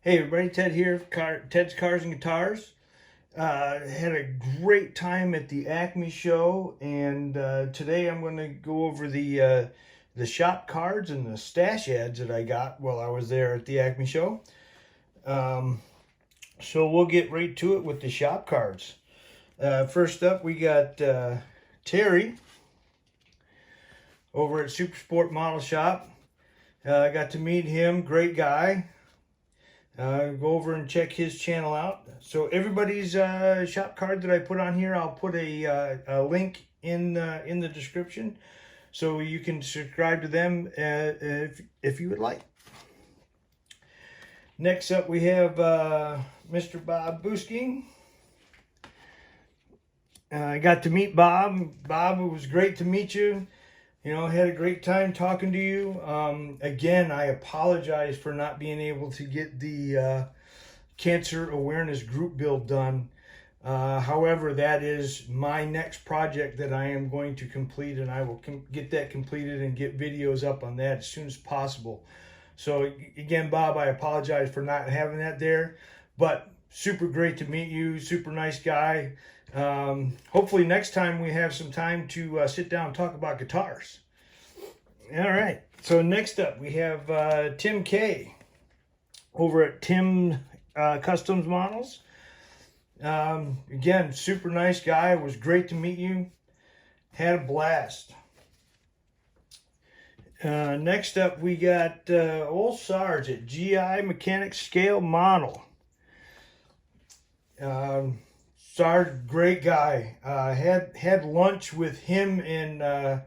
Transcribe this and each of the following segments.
Hey everybody, Ted here, Ted's Cars and Guitars. Had a great time at the ACME show, and today I'm going to go over the shop cards and the stash ads that I got while I was there at the ACME show. So we'll get right to it with the shop cards. First up, we got Terry over at Super Sport Model Shop. I got to meet him, great guy. Go over and check his channel out. So everybody's shop card that I put on here, I'll put a link in the description, so you can subscribe to them if you would like. Next up, we have Mr. Bob Busking. I got to meet Bob. Bob, it was great to meet you. You know, had a great time talking to you. Again, I apologize for not being able to get the cancer awareness group build done. However, that is my next project that I am going to complete, and I will get that completed and get videos up on that as soon as possible. So again, Bob, I apologize for not having that there, but super great to meet you. Super nice guy. Hopefully next time we have some time to sit down and talk about guitars. All right, so next up we have Tim K over at Tim Customs Models. Again, super nice guy. It was great to meet you. Had a blast. Next up we got old Sarge at GI Mechanics Scale Model. Sarge, great guy. Had lunch with him and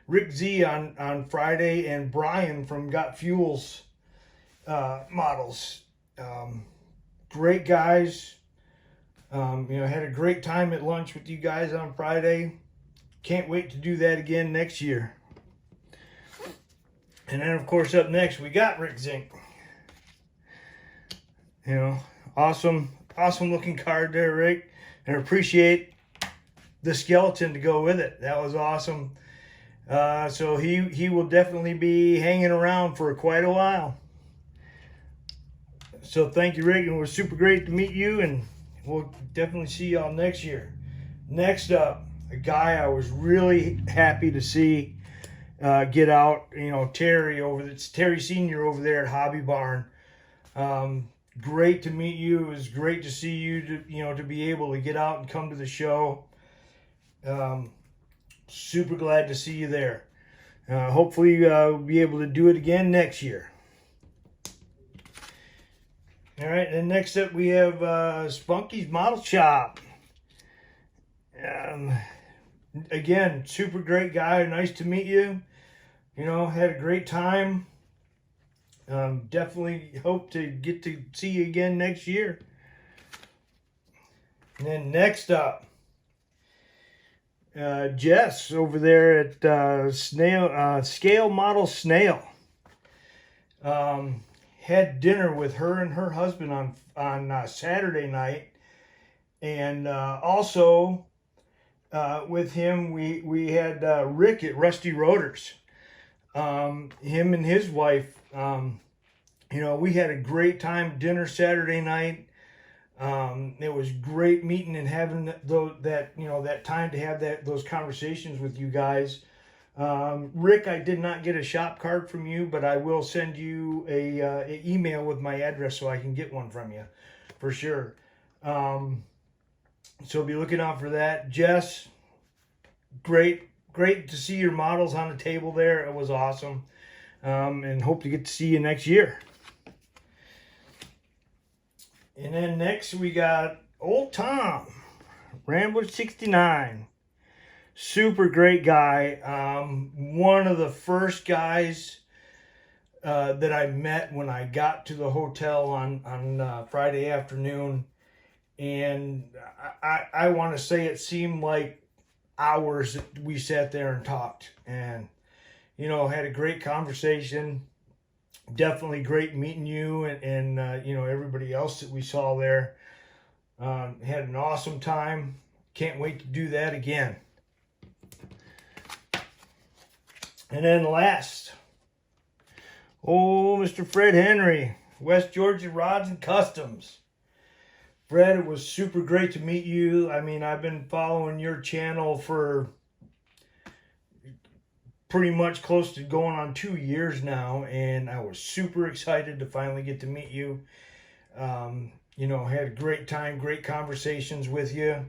Rick Z on Friday, and Brian from Got Fuels Models. Great guys. Had a great time at lunch with you guys on Friday. Can't wait to do that again next year. And then of course up next we got Rick Zink. Awesome looking card there, Rick. And appreciate the skeleton to go with it. That was awesome. So he will definitely be hanging around for quite a while. So thank you, Rick. And it was super great to meet you, and we'll definitely see y'all next year. Next up, a guy I was really happy to see get out. Terry Senior over there at Hobby Barn. Great to meet you. It was great to see you to be able to get out and come to the show. Super glad to see you there. Hopefully we'll be able to do it again next year. All right, and next up we have Spunky's Model Shop. Again, super great guy. Nice to meet you. Had a great time. Definitely hope to get to see you again next year. And then next up, Jess over there at Scale Model Snail. Had dinner with her and her husband on Saturday night, and also with him we had Rick at Rusty Rotors. Him and his wife. We had a great time dinner Saturday night. It was great meeting and having that time to have those conversations with you guys. Rick, I did not get a shop card from you, but I will send you a email with my address so I can get one from you for sure. So be looking out for that. Jess, great to see your models on the table there. It was awesome. And hope to get to see you next year. And then next we got old Tom, Rambler 69. Super great guy. One of the first guys that I met when I got to the hotel on Friday afternoon. And I want to say it seemed like hours that we sat there and talked. And had a great conversation. Definitely great meeting you and everybody else that we saw there. Had an awesome time. Can't wait to do that again. And then last, Mr. Fred Henry West Georgia Rods and Customs. Fred, it was super great to meet you. I mean, I've been following your channel for pretty much close to going on 2 years now, and I was super excited to finally get to meet you. You know, had a great time, great conversations with you.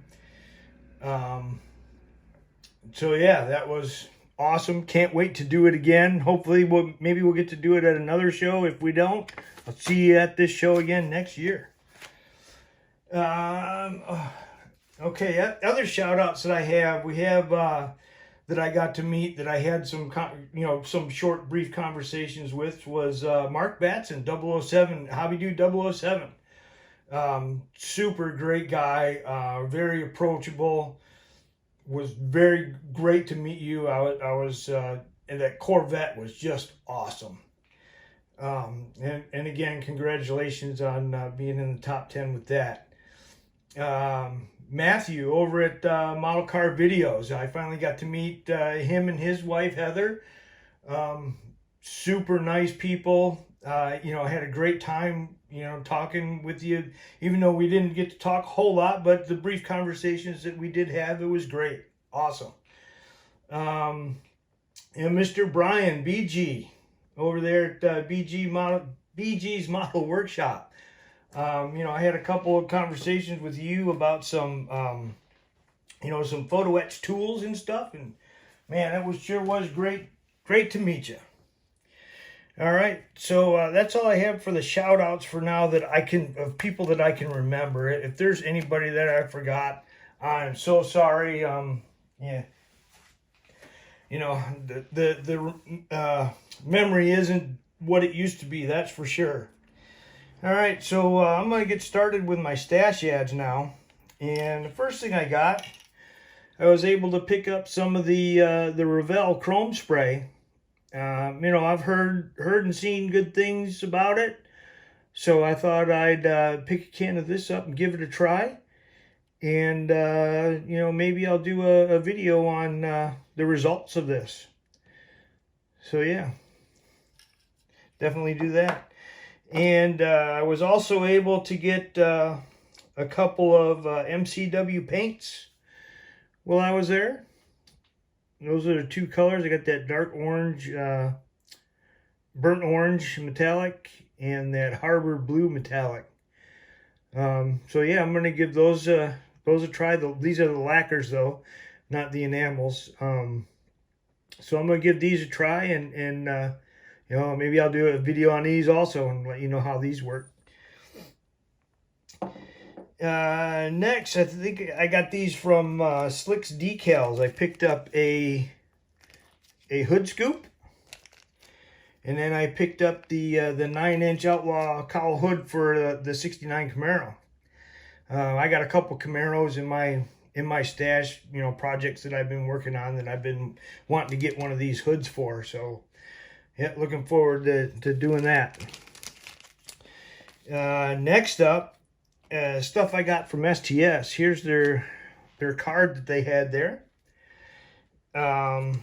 So yeah, that was awesome. Can't wait to do it again. Hopefully maybe we'll get to do it at another show. If we don't, I'll see you at this show again next year. Okay, other shout outs that I have, we have that I got to meet, that I had some some short brief conversations with, was Mark Batson, 007, Hobby Dude 007. Super great guy, very approachable. Was very great to meet you. I was and that Corvette was just awesome. And again, congratulations on being in the top 10 with that. Matthew over at Model Car Videos. I finally got to meet him and his wife Heather. Super nice people. You know, I had a great time, you know, talking with you, even though we didn't get to talk a whole lot, but the brief conversations that we did have, it was great. Awesome. And Mr. Brian BG over there at BG's Model Workshop. You know, I had a couple of conversations with you about some, you know, some photo etch tools and stuff, and man, it sure was great to meet you. All right, so that's all I have for the shout outs for now, that of people that I can remember. If there's anybody that I forgot, I'm so sorry. Yeah, you know, the memory isn't what it used to be, that's for sure. All right, so I'm going to get started with my stash ads now. And the first thing I was able to pick up some of the Revell Chrome Spray. You know, I've heard and seen good things about it, so I thought I'd pick a can of this up and give it a try. And, you know, maybe I'll do a video on the results of this. So, yeah, definitely do that. And I was also able to get a couple of MCW paints while I was there. Those are the two colors. I got that dark orange, burnt orange metallic, and that Harbor blue metallic. So yeah, I'm gonna give those a try. These are the lacquers though, not the enamels. So I'm gonna give these a try, and you know, maybe I'll do a video on these also and let you know how these work. Next, I think I got these from Slicks Decals. I picked up a hood scoop, and then I picked up the 9-inch Outlaw cowl hood for the 69 Camaro. I got a couple Camaros in my stash, you know, projects that I've been working on that I've been wanting to get one of these hoods for. So, yeah, looking forward to doing that. Next up, stuff I got from STS. Here's their card that they had there. Yeah,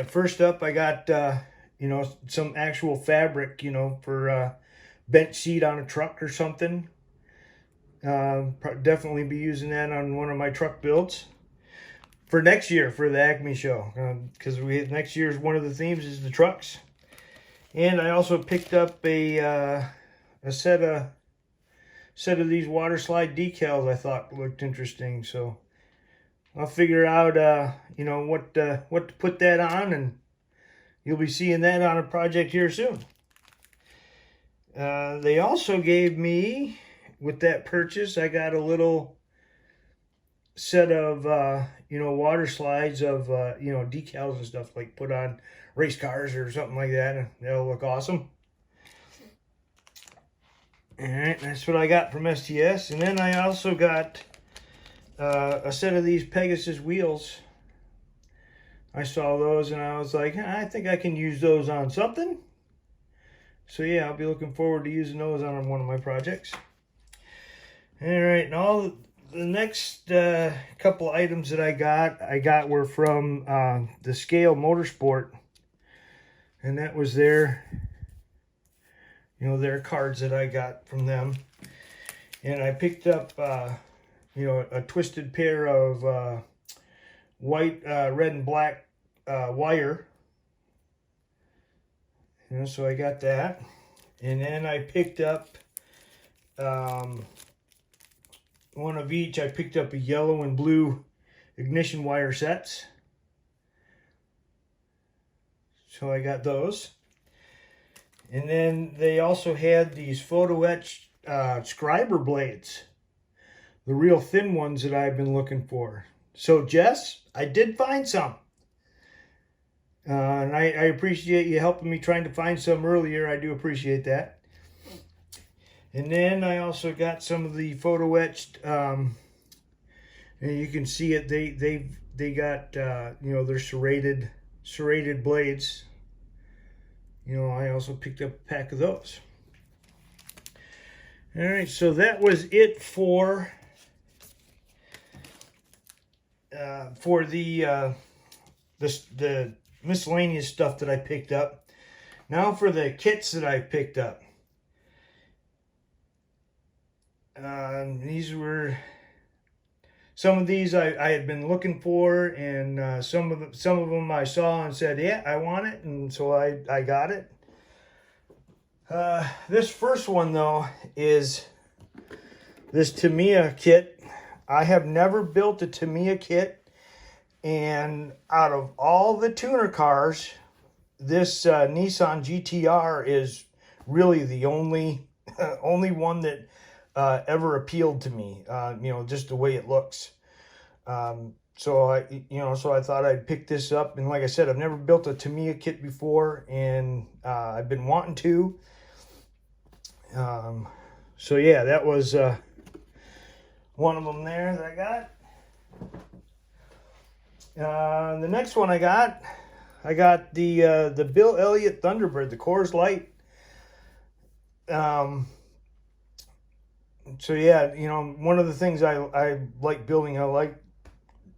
first up I got you know, some actual fabric, you know, for bench seat on a truck or something. Definitely be using that on one of my truck builds for next year for the ACME show, because next year's one of the themes is the trucks. And I also picked up a set of these water slide decals I thought looked interesting, so I'll figure out you know, what to put that on, and you'll be seeing that on a project here soon. They also gave me, with that purchase, I got a little set of you know, water slides of you know, decals and stuff, like put on race cars or something like that, and that'll look awesome. Alright, that's what I got from STS. And then I also got a set of these Pegasus wheels. I saw those and I was like, I think I can use those on something. So yeah, I'll be looking forward to using those on one of my projects. Alright, and all the next couple items that I got were from the Scale Motorsport. And that was their you know, their cards that I got from them. And I picked up, you know, a twisted pair of white, red, and black wire. You know, so I got that. And then I picked up one of each. I picked up a yellow and blue ignition wire sets. So I got those. And then they also had these photo etched scriber blades, the real thin ones that I've been looking for. So Jess, I did find some. And I appreciate you helping me trying to find some earlier. I do appreciate that. And then I also got some of the photo etched, and you can see it. They got you know, they're serrated blades. You know, I also picked up a pack of those. All right, so that was it for the miscellaneous stuff that I picked up. Now for the kits that I picked up. These were some of these I had been looking for, and some of them I saw and said, yeah, I want it, and so I got it. This first one though is this Tamiya kit. I have never built a Tamiya kit, and out of all the tuner cars, this Nissan GTR is really the only one that ever appealed to me. You know, just the way it looks. So I thought I'd pick this up, and like I said, I've never built a Tamiya kit before, and I've been wanting to. So yeah, that was one of them there that I got. The next one I got the Bill Elliott Thunderbird, the Coors Light. So yeah, you know, one of the things I like building, I like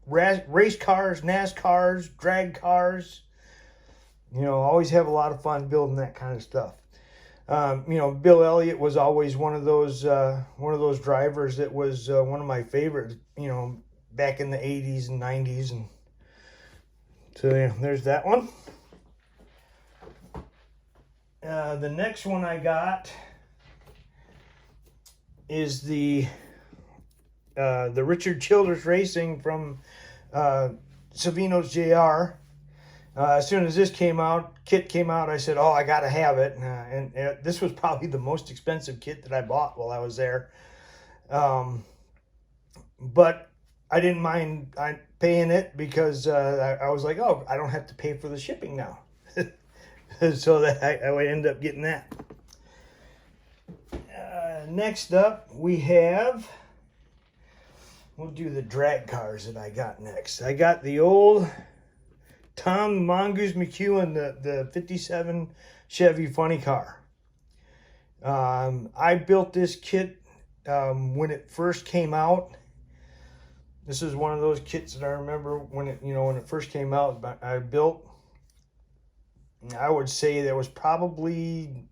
race cars, NASCARs, drag cars. You know, always have a lot of fun building that kind of stuff. You know, Bill Elliott was always one of those drivers that was one of my favorites, you know, back in the 80s and 90s. And so yeah, there's that one. The next one I got is the Richard Childress Racing from Savino's JR. As soon as this kit came out, I said, oh, I got to have it. And this was probably the most expensive kit that I bought while I was there. But I didn't mind paying it because I was like, oh, I don't have to pay for the shipping now. So that I would end up getting that. Next up, we'll do the drag cars that I got next. I got the old Tom Mongoose McEwen, the 57 Chevy funny car. I built this kit when it first came out. This is one of those kits that I remember when it first came out. I built, I would say that was probably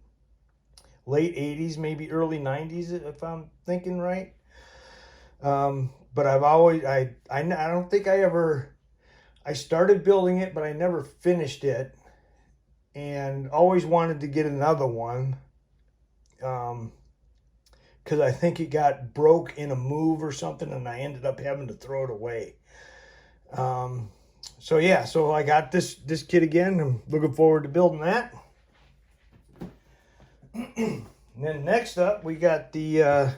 late 80s, maybe early 90s, if I'm thinking right. But I've always, I don't think I started building it, but I never finished it, and always wanted to get another one. Because I think it got broke in a move or something, and I ended up having to throw it away. So yeah, so I got this kit again. I'm looking forward to building that. And then next up, we got the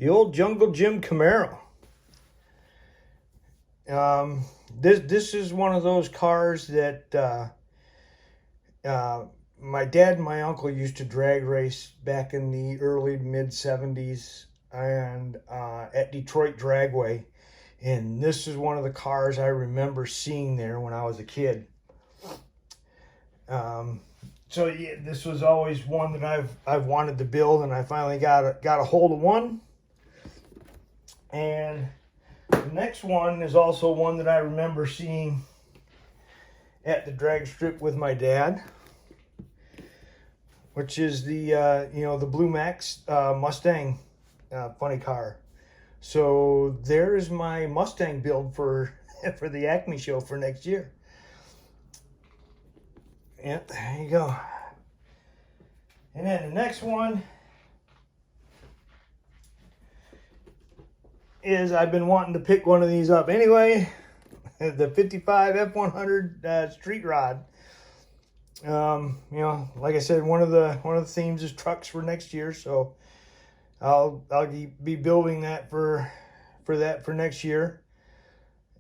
old Jungle Jim Camaro. This is one of those cars that my dad and my uncle used to drag race back in the early mid 70s and at Detroit Dragway. And this is one of the cars I remember seeing there when I was a kid. So yeah, this was always one that I've wanted to build, and I finally got a hold of one. And the next one is also one that I remember seeing at the drag strip with my dad. which is the the Blue Max Mustang funny car. So there's my Mustang build for for the Acme show for next year. Yeah, there you go. And then the next one is, I've been wanting to pick one of these up anyway. The 55 F100 street rod. Like I said, one of the themes is trucks for next year, so I'll be building that for next year.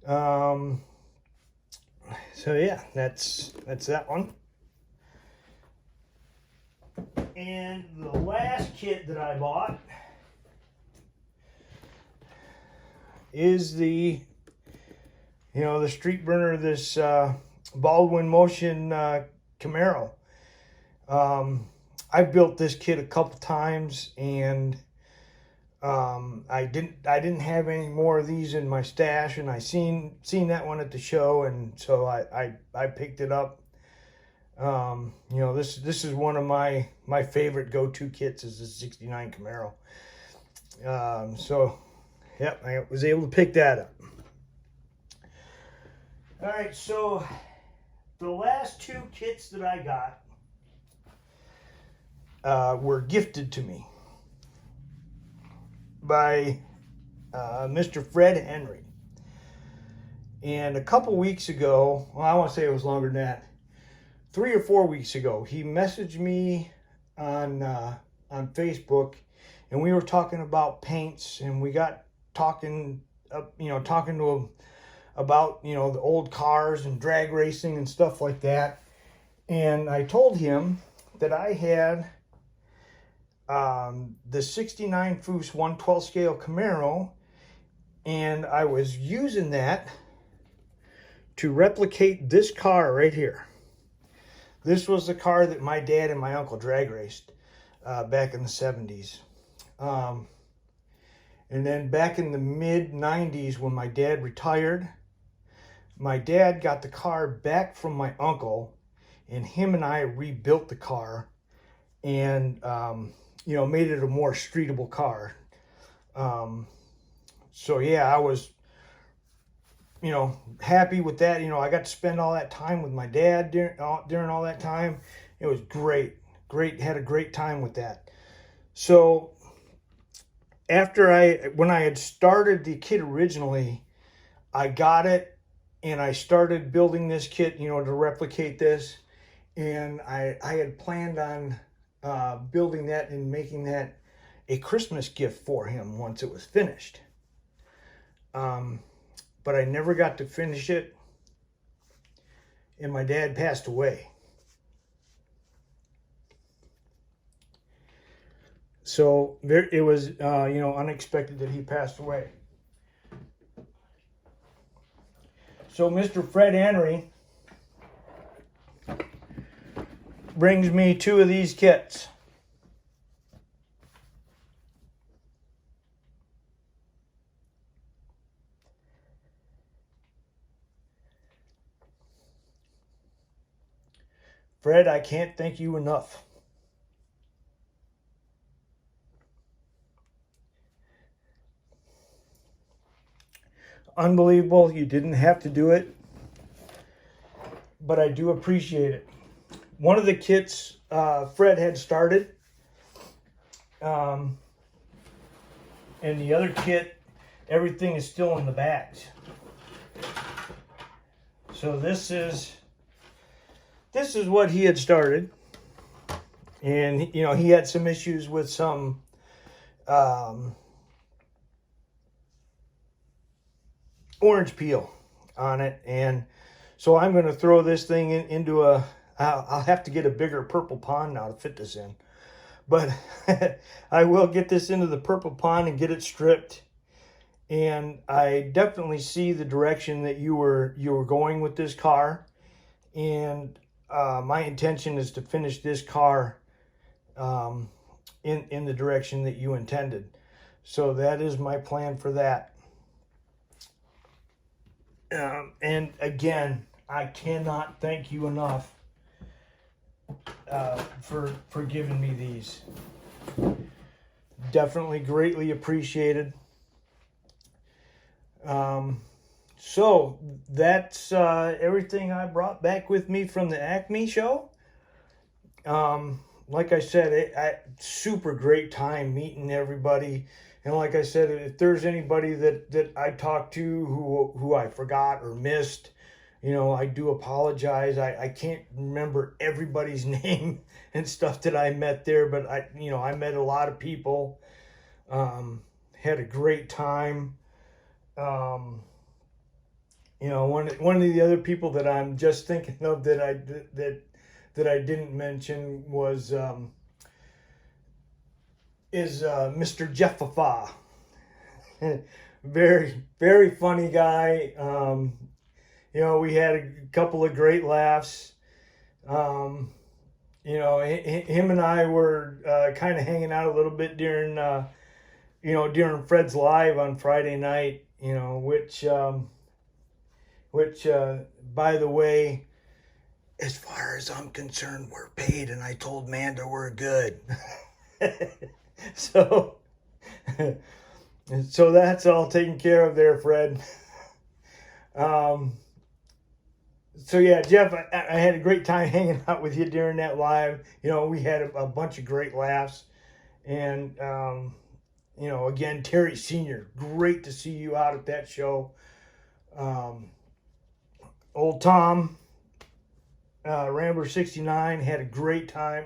So yeah, that's that one. And the last kit that I bought is the street burner, this Baldwin Motion Camaro. I've built this kit a couple times, and I didn't have any more of these in my stash, and I seen that one at the show, and so I picked it up. This is one of my favorite go-to kits, is the '69 Camaro. So yep, I was able to pick that up. All right, so the last two kits that I got were gifted to me by Mr. Fred Henry. And a couple weeks ago, well, I want to say it was longer than that, 3 or 4 weeks ago, he messaged me on Facebook, and we were talking about paints, and we got talking to him about the old cars and drag racing and stuff like that. And I told him that I had the 69 Foose 112 scale Camaro, and I was using that to replicate this car right here. This was the car that my dad and my uncle drag raced back in the 70s. And then back in the mid 90s, when my dad retired, my dad got the car back from my uncle, and him and I rebuilt the car and, made it a more streetable car. So yeah, I was, happy with that. I got to spend all that time with my dad during all that time. It was great, had a great time with that. So when I had started the kit originally, I got it, and I started building this kit, to replicate this. And I had planned on building that and making that a Christmas gift for him once it was finished. But I never got to finish it, and my dad passed away. So it was, unexpected that he passed away. So Mr. Fred Henry brings me 2 of these kits. Fred, I can't thank you enough. Unbelievable. You didn't have to do it, but I do appreciate it. One of the kits Fred had started, and the other kit, everything is still in the bags. So this is what he had started, and he had some issues with some orange peel on it, and so I'm going to throw this thing into I'll have to get a bigger purple pond now to fit this in, but I will get this into the purple pond and get it stripped. And I definitely see the direction that you were going with this car, and my intention is to finish this car in the direction that you intended. So that is my plan for that. And again, I cannot thank you enough for giving me these. Definitely greatly appreciated. So that's everything I brought back with me from the ACME show. Like I said, super great time meeting everybody. And like I said, if there's anybody that I talked to who I forgot or missed, I do apologize. I can't remember everybody's name and stuff that I met there, but I met a lot of people. Had a great time. One of the other people that I'm just thinking of that I didn't mention was Mr. Jeffafa. Very, very funny guy. We had a couple of great laughs. Him and I were kind of hanging out a little bit during Fred's Live on Friday night, which by the way, as far as I'm concerned, we're paid, and I told Manda we're good. So that's all taken care of there, Fred. So yeah, Jeff, I had a great time hanging out with you during that live. We had a bunch of great laughs, and again, Terry Sr., great to see you out at that show. Old Tom, Rambler 69, had a great time,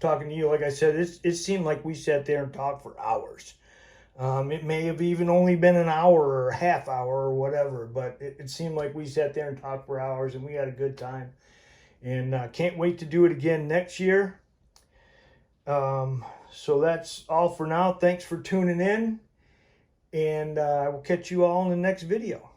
talking to you. Like I said, it seemed like we sat there and talked for hours. It may have even only been an hour or a half hour or whatever, but it seemed like we sat there and talked for hours, and we had a good time. And can't wait to do it again next year. So that's all for now. Thanks for tuning in, and I will catch you all in the next video.